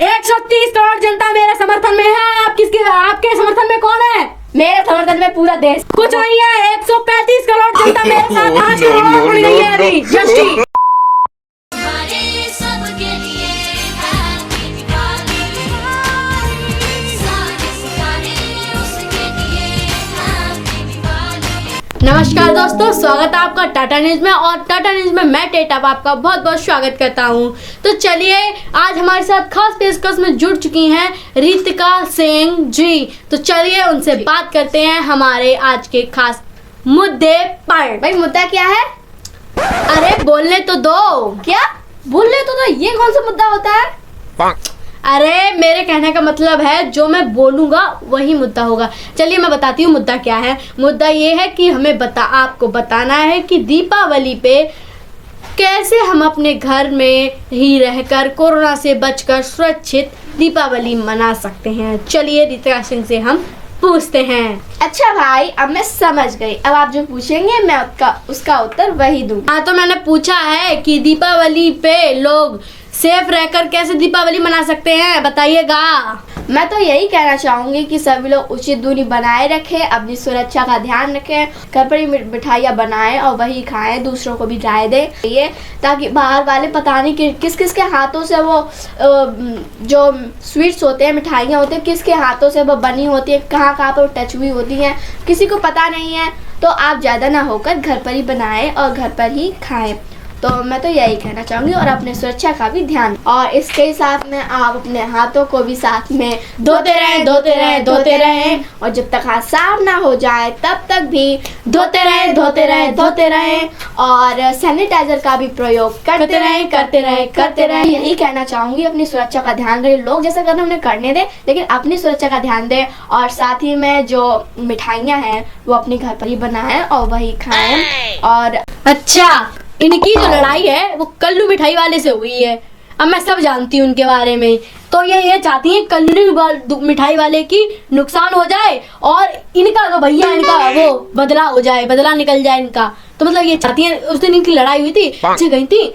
130 करोड़ जनता मेरे समर्थन में है। आपके समर्थन में कौन है? मेरे समर्थन में पूरा देश। कुछ नहीं है। 135 करोड़ जनता मेरे साथ 5 करोड़ खड़ी नहीं है अभी। जस्टिस नमस्कार दोस्तों, स्वागत है आपका टाटा न्यूज में। और टाटा न्यूज में मैं टेटअप आपका बहुत बहुत स्वागत करता हूं। तो चलिए, आज हमारे साथ खास पेशकश में जुड़ चुकी हैं रितिका सिंह जी। तो चलिए उनसे बात करते हैं हमारे आज के खास मुद्दे पर। भाई मुद्दा क्या है? अरे बोलने तो दो। क्या बोलने तो दो? ये कौन सा मुद्दा होता है? अरे मेरे कहने का मतलब है जो मैं बोलूंगा वही मुद्दा होगा। चलिए मैं बताती हूँ मुद्दा क्या है। मुद्दा ये है कि हमें आपको बताना है कि दीपावली पे कैसे हम अपने घर में ही रहकर कोरोना से बचकर सुरक्षित दीपावली मना सकते हैं। चलिए रितिका सिंह से हम पूछते हैं। अच्छा भाई, अब मैं समझ गई। अब आप जो पूछेंगे मैं उसका उत्तर वही दूंगी। हाँ, तो मैंने पूछा है कि दीपावली पे लोग सेफ रहकर कैसे दीपावली मना सकते हैं, बताइएगा। मैं तो यही कहना चाहूंगी कि सभी लोग उचित दूरी बनाए रखें, अपनी सुरक्षा का ध्यान रखें, घर पर ही मिठाइयाँ बनाएं और वही खाएं, दूसरों को भी राय दें ये, ताकि बाहर वाले पता नहीं कि किस किस के हाथों से वो जो स्वीट्स होते हैं, मिठाइयाँ होती हैं, किसके हाथों से वो बनी होती है, कहाँ कहाँ पर टच हुई होती हैं, किसी को पता नहीं है। तो आप ज़्यादा ना होकर घर पर ही बनाएं और घर पर ही खाएं। तो मैं तो यही कहना चाहूँगी, और अपने सुरक्षा का भी ध्यान। और इसके साथ में आप अपने हाथों को भी साथ में धोते रहें और जब तक हाथ साफ ना हो जाए तब तक भी धोते रहें और सैनिटाइजर का भी प्रयोग करते रहें। यही कहना चाहूँगी, अपनी सुरक्षा का ध्यान रखें। लोग जैसा करना उन्हें करने दें, लेकिन अपनी सुरक्षा का ध्यान दें। और साथ ही में जो मिठाइयाँ हैं वो अपने घर पर ही बनाएं और वही खाएं। और अच्छा, इनकी जो लड़ाई है वो कल्लू मिठाई वाले से हुई है। अब मैं सब जानती हूँ उनके बारे में। तो ये चाहती हैं कल्लू मिठाई वाले की नुकसान हो जाए और इनका तो भैया इनका वो बदला हो जाए, बदला निकल जाए इनका। तो मतलब ये चाहती हैं। उस दिन इनकी लड़ाई हुई थी, गई थी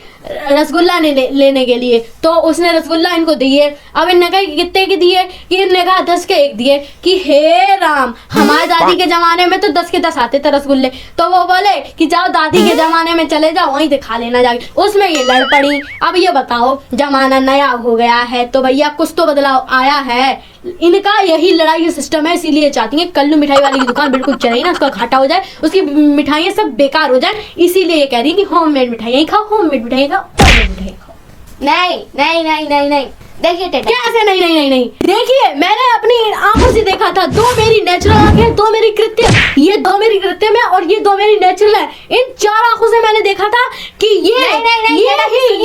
रसगुल्ला लेने के लिए। तो उसने रसगुल्ला इनको दिए। अब इनने कहा कितने के दिए? कि इनने कहा 10 के 1 दिए। कि हे राम, हमारे दादी के जमाने में तो 10 के 10 आते थे रसगुल्ले। तो वो बोले कि जाओ दादी के जमाने में चले जाओ, वहीं से खा लेना जाके। उसमें ये लड़ पड़ी। अब ये बताओ, जमाना नया हो गया है तो भैया कुछ तो बदलाव आया है। इनका यही लड़ाई का सिस्टम है, इसीलिए चाहती है कल्लू मिठाई वाली की दुकान बिल्कुल चले ना, उसका घाटा हो जाए, उसकी मिठाइयाँ सब बेकार हो जाए। इसीलिए ये कह रही है कि होममेड मिठाइयाँ खाओ, होममेड मिठाइयाँ खाओ, होममेड मिठाइयाँ खाओ। नहीं। देखिए टेटा, कैसे नहीं? देखिए, मैंने अपनी आंखों से देखा था। 2 मेरी नेचुरल आंखें, 2 मेरी कृत्रिम, ये 2 मेरी कृत्रिम है और ये 2 मेरी नेचुरल है। इन 4 आंखों से मैंने देखा था कि ये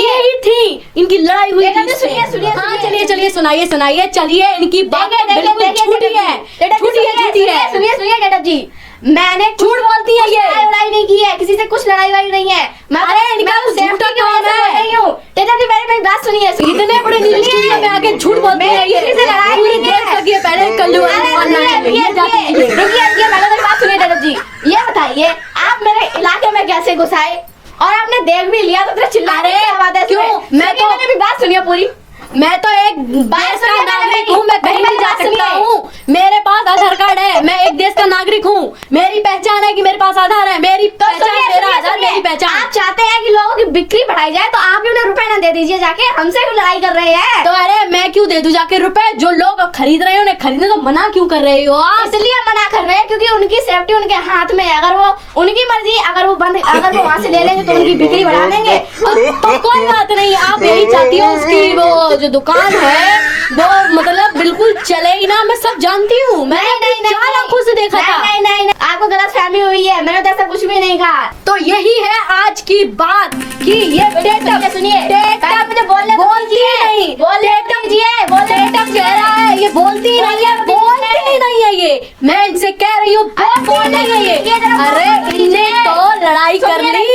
ही थी इनकी लड़ाई हुई थी। सुनिए। हाँ, चलिए सुनाइए। चलिए, इनकी बात बिल्कुल झूठी है। सुनिए टेटा जी, मैंने झूठ बोलती है ये। लड़ाई नहीं की है, किसी से कुछ लड़ाई नहीं है। अरे इनका तो झूठा काम है। टेटा जी मेरी बात सुनिए। इतने बड़े न्यूज़ स्टूडियो में आके झूठ बोलते हैं ये। किसी से लड़ाई नहीं है। पहले कल्लू बात सुनिए टेटा जी, ये बताइए आप मेरे इलाके में कैसे घुसाए? और आपने देख भी लिया तो चिल्ला रहे हैं। क्यों? मैंने भी बात सुनिए पूरी। मैं तो एक देश का नागरिक हूँ, मैं कहीं भी जा सकता हूँ। मेरे पास आधार कार्ड है, मैं एक देश का नागरिक हूँ। मेरी पहचान है कि मेरे पास आधार है। मेरी पहचान, मेरा आधार, मेरी पहचान। आप चाहते हैं कि लोगों की बिक्री बढ़ाई जाए तो आप भी उन्हें रुपए ना दे दीजिए, जाके हमसे क्यों लड़ाई कर रहे हैं? तो अरे मैं क्यों दे दूं जाके रुपए? जो लोग खरीद रहे हैं उन्हें खरीदने तो मना क्यों कर रहे हो आप? इसलिए मना कर रहे हैं क्योंकि उनकी सेफ्टी उनके हाथ में है। अगर वो उनकी मर्जी, अगर वो वहाँ से ले लेंगे तो उनकी बिक्री बढ़ा देंगे। तो कोई बात नहीं, आप यही चाहती हो उसकी वो जो दुकान है वो मतलब बिल्कुल चले ही ना। मैं सब जानती हूँ, मैंने 4 आंखों से देखा था। नहीं, आपको गलतफहमी हुई है। मैंने तो ऐसा कुछ भी नहीं कहा। तो यही है आज की बात कि ये सुनिए, मुझे बोलती नहीं, ये बोलती नहीं है ये। मैं इनसे कह रही हूँ बोल नहीं है ये। अरे इनने तो लड़ाई कर ली।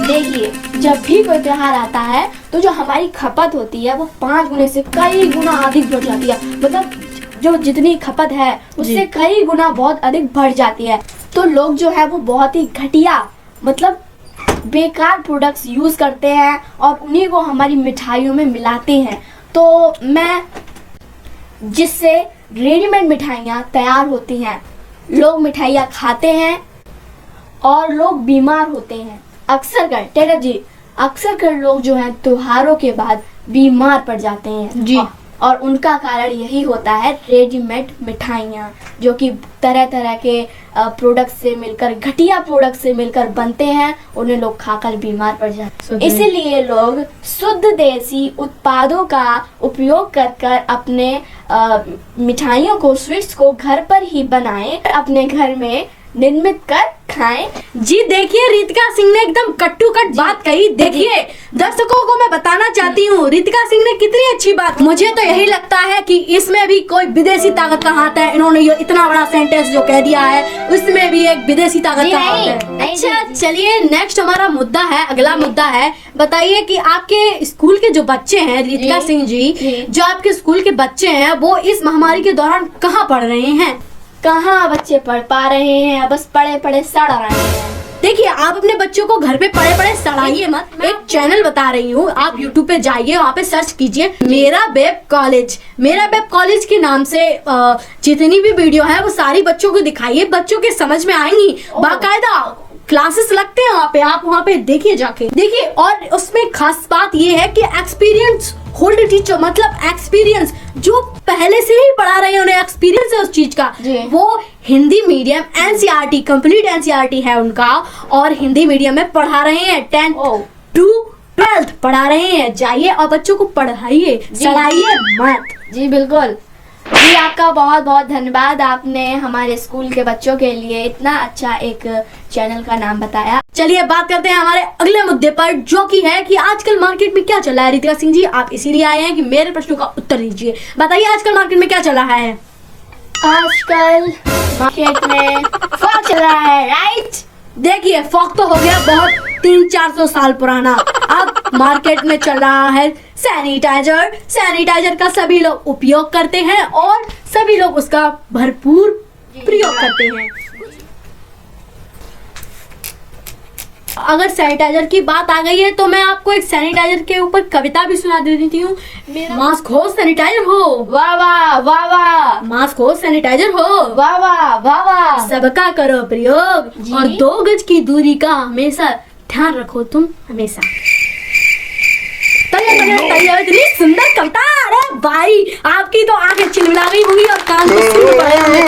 देखिए, जब भी कोई त्योहार आता है तो जो हमारी खपत होती है वो 5 गुने से कई गुना अधिक बढ़ जाती है। मतलब जो जितनी खपत है उससे कई गुना बहुत अधिक बढ़ जाती है। तो लोग जो है वो बहुत ही घटिया मतलब बेकार प्रोडक्ट्स यूज़ करते हैं और उन्हीं को हमारी मिठाइयों में मिलाते हैं। तो मैं जिससे रेडीमेड मिठाइयाँ तैयार होती हैं, लोग मिठाइयाँ खाते हैं और लोग बीमार होते हैं। अक्सर कर टेलर जी, अक्सर कर लोग जो हैं त्योहारों के बाद बीमार पड़ जाते हैं जी। और उनका कारण यही होता है रेडीमेड मिठाइयाँ, जो कि तरह तरह के प्रोडक्ट से मिलकर, घटिया प्रोडक्ट से मिलकर बनते हैं। उन्हें लोग खाकर बीमार पड़ जाते हैं। इसीलिए लोग शुद्ध देसी उत्पादों का उपयोग कर अपने मिठाइयों को, स्वीट्स को घर पर ही बनाएं, अपने घर में निर्मित कर खाएं। जी देखिए, रितिका सिंह ने एकदम कट्टू कट बात कही। देखिए, दर्शकों को मैं बताना चाहती हूँ रितिका सिंह ने कितनी अच्छी बात। मुझे तो यही लगता है कि इसमें भी कोई विदेशी ताकत का हाथ है। इन्होंने ये इतना बड़ा सेंटेंस जो कह दिया है, उसमें भी एक विदेशी ताकत का हाथ है। अच्छा, चलिए नेक्स्ट हमारा मुद्दा है, अगला मुद्दा है। बताइए कि आपके स्कूल के जो बच्चे हैं रितिका सिंह जी, जो आपके स्कूल के बच्चे हैं, वो इस महामारी के दौरान कहाँ पढ़ रहे हैं? कहाँ बच्चे पढ़ पा रहे हैं, बस पढ़े पढ़े सड़ रहे हैं। देखिए, आप अपने बच्चों को घर पे पढ़े पढ़े सड़ाइए मत। एक चैनल बता रही हूँ, आप YouTube पे जाइए, वहाँ पे सर्च कीजिए मेरा वेब कॉलेज। मेरा वेब कॉलेज के नाम से जितनी भी वीडियो है वो सारी बच्चों को दिखाइए, बच्चों के समझ में आएंगी। बाकायदा क्लासेस लगते हैं वहाँ पे, आप वहाँ पे देखिए जाके। देखिए, और उसमें खास बात ये है कि एक्सपीरियंस होल्ड टीचर, मतलब एक्सपीरियंस जो पहले से ही पढ़ा रहे हैं, उन्हें एक्सपीरियंस है उस चीज का। वो Hindi medium NCERT, complete NCERT है उनका, और हिंदी मीडियम में पढ़ा रहे हैं। 10th to 12th पढ़ा रहे हैं। जाइए और बच्चों को पढ़ाइए, सड़ाइए मत। जी बिल्कुल जी, आपका बहुत बहुत धन्यवाद। आपने हमारे स्कूल के बच्चों के लिए इतना अच्छा एक चैनल का नाम बताया। चलिए बात करते हैं हमारे अगले मुद्दे पर, जो कि है कि आजकल मार्केट में क्या चल रहा है। रितिका सिंह जी, आप इसीलिए आए हैं कि मेरे प्रश्नों का उत्तर दीजिए। बताइए आजकल मार्केट में क्या चल रहा है? आजकल मार्केट में फॉग चल रहा है, राइट? देखिए, फॉग तो हो गया बहुत 300-400 साल पुराना। अब मार्केट में चल रहा है सैनिटाइजर। सैनिटाइजर का सभी लोग उपयोग करते हैं और सभी लोग उसका भरपूर प्रयोग करते हैं। अगर सैनिटाइजर की बात आ गई है तो मैं आपको एक सैनिटाइजर के ऊपर कविता भी सुना देती हूँ। मास्क हो सैनिटाइजर हो, वाह वाह वाह वाह। मास्क हो सैनिटाइजर हो, वाह वाह वाह वाह। सबका करो प्रयोग और 2 गज की दूरी का हमेशा ध्यान रखो तुम हमेशा। इतनी सुंदर कविता। अरे भाई, आपकी तो आंखें चिलमिला गई होंगी और कान तो सुन पड़े होंगे।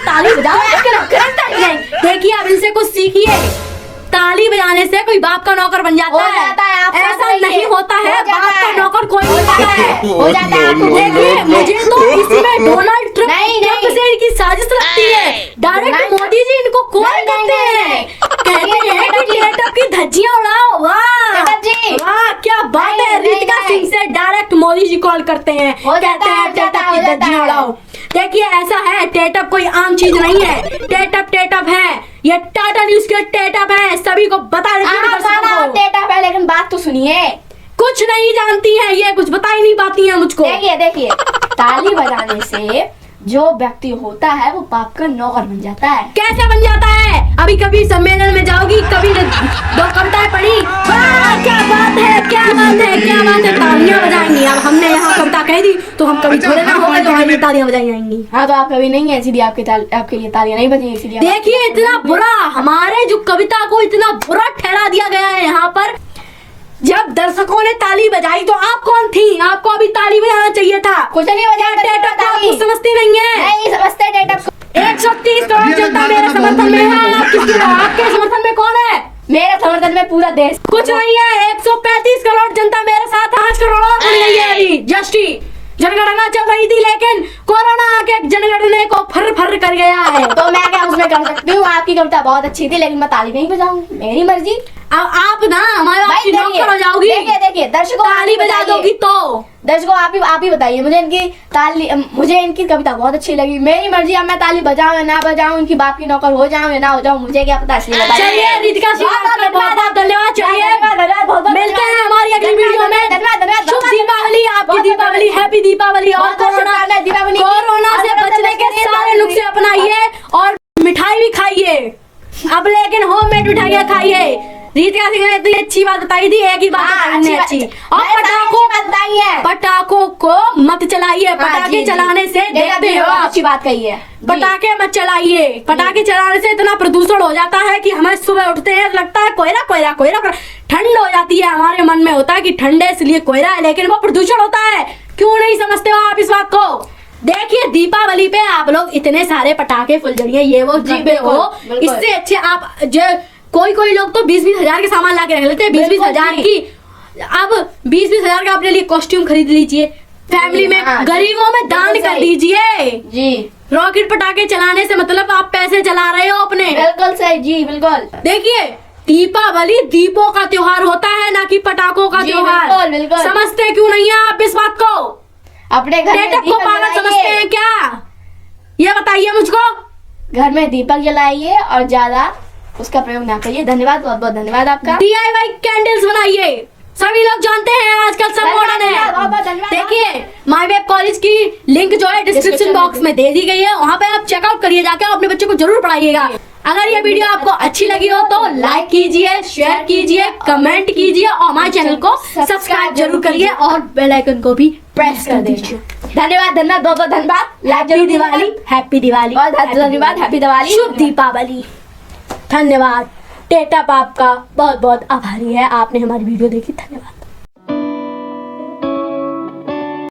ताली बजाओ। देखिए, अब इनसे कुछ सीखिए। ताली बजाने से कोई बाप का नौकर बन जाता है, ऐसा नहीं होता है। बाप का नौकर कोई नहीं बनता है, हो जाता है। देखिए, मुझे तो इसमें डोनाल्ड ट्रंप से इनकी साजिश लगती है। डायरेक्ट मोदी जी इनको कॉल करते हैं, कहते हैं कि टेटअप की धज्जियां उड़ाओ। वाह वाह, क्या बात है। रितिका सिंह से डायरेक्ट मोदी जी कॉल करते हैं, कहते हैं टेटअप की धज्जियां उड़ाओ। देखिए, ऐसा है, टेटअप कोई आम चीज नहीं है। टेटअप है, ये टाटा न्यूज़ के टेटअप है, सभी को बता देती हूँ। टेटअप है, लेकिन बात तो सुनिए। कुछ नहीं जानती है ये, कुछ बता ही नहीं पाती है मुझको। देखिए, ताली बजाने से जो व्यक्ति होता है वो बाप का नौकर बन जाता है। कैसे बन जाता है? अभी कभी सम्मेलन में जाओगी, कभी 2 कविताएं पढ़ी। क्या बात है, क्या बात है, क्या बात है। तालियां बजाएंगी। अब हमने यहाँ कविता कह दी तो हम कभी थोड़े ना होंगे जो हमें तालियां बजाई जाएंगी। हाँ, तो आप कभी नहीं है, इसीलिए आपके लिए तालियां नहीं बजेंगी, इसीलिए। देखिए, इतना बुरा, हमारे जो कविता को इतना बुरा ठहरा दिया गया है यहाँ पर। जब दर्शकों ने ताली बजाई तो आप कौन थी? आपको अभी ताली बजाना चाहिए था। कुछ नहीं बजाया। टेटअप को कुछ समझती नहीं है। नहीं समझते टेटअप को। 130 करोड़ जनता मेरे समर्थन में है। आपके समर्थन में कौन है? मेरे समर्थन में पूरा देश। कुछ नहीं है। 135 करोड़ जनता मेरे साथ, 5 करोड़ और बन गई है अभी। जस्टी जनगणना चल रही थी, लेकिन कोरोना आके जनगणना को फर कर गया है। तो मैं क्या उसमें कर सकती हूँ? आपकी कविता बहुत अच्छी थी, लेकिन मैं ताली नहीं बजाऊंगी, मेरी मर्जी। अब आप ना हमारे आपकी नौकर हो जाओगी। देखिए दर्शकों, ताली बजा दोगी तो। दर्शकों, आप ही बताइए। मुझे इनकी कविता बहुत अच्छी लगी, मेरी मर्जी। अब मैं ताली बजाऊं या ना बजाऊं, इनकी बाप की नौकर हो जाऊं या ना हो जाऊं, मुझे क्या पता। चलिए रितिका सिंह, बहुत धन्यवाद। चलिए मिलते हैं हमारी अगली वीडियो में। शुभ दीपावली, आपकी दीपावली, हैप्पी दीपावली। और कोरोना से बचने के सारे नुस्खे अपनाइए और मिठाई भी खाइए, अब लेकिन होममेड मिठाइयाँ खाइए। रीतिका सिंह ने इतनी अच्छी बात बताई थी, एक ही बात बताई अच्छी। और पटाखों को मत चलाइए, पटाखे चलाने से देखते हो आप, अच्छी बात कही है। पटाखे मत चलाइए, पटाखे चलाने से इतना प्रदूषण हो जाता है कि हमें सुबह उठते हैं लगता है कोयला कोयला कोयला, ठंड हो जाती है, हमारे मन में होता है कि ठंड है इसलिए कोयला है, लेकिन वो प्रदूषण होता है। क्यों नहीं समझते हो आप इस बात को? देखिए दीपावली पे आप लोग इतने सारे पटाखे फुलझड़ियाँ ये वो जीपे हो, इससे अच्छे आप जो कोई लोग तो 20-20 हजार के सामान ला के रख लेते हैं, 20-20 हजार की। अब 20-20 हजार का अपने लिए कॉस्ट्यूम खरीद लीजिए, फैमिली में गरीबों में दान कर दीजिए जी। रॉकेट पटाखे चलाने से मतलब आप पैसे जला रहे हो अपने। बिल्कुल सही जी, बिल्कुल। देखिए दीपावली दीपों का त्योहार होता है, ना कि पटाखों का त्योहार। बिल्कुल। समझते क्यों नहीं है आप इस बात को? अपने घर में को पागल समझते हैं क्या? ये बताइए मुझको। घर में दीपक जलाइए और ज्यादा उसका प्रयोग ना करिए। धन्यवाद, बहुत बहुत धन्यवाद आपका। DIY कैंडल्स बनाइए, सभी लोग जानते हैं आजकल सब मॉडर्न है। देखिए माय वेब कॉलेज की लिंक जो है डिस्क्रिप्शन बॉक्स में दे दी गई है, वहाँ पे आप चेकआउट करिए जाके, अपने बच्चों को जरूर पढ़ाइएगा। अगर ये वीडियो आपको अच्छी लगी हो तो लाइक कीजिए, शेयर कीजिए, कमेंट कीजिए और हमारे चैनल को सब्सक्राइब जरूर करिए और बेल आइकन को भी प्रेस कर दीजिए। धन्यवाद, धन्यवाद, बहुत बहुत धन्यवाद। हैप्पी दिवाली, हैप्पी दिवाली, बहुत धन्यवाद, हैप्पी दिवाली, शुभ दीपावली। धन्यवाद। टेटा बाप का बहुत बहुत आभारी है, आपने हमारी वीडियो देखी, धन्यवाद।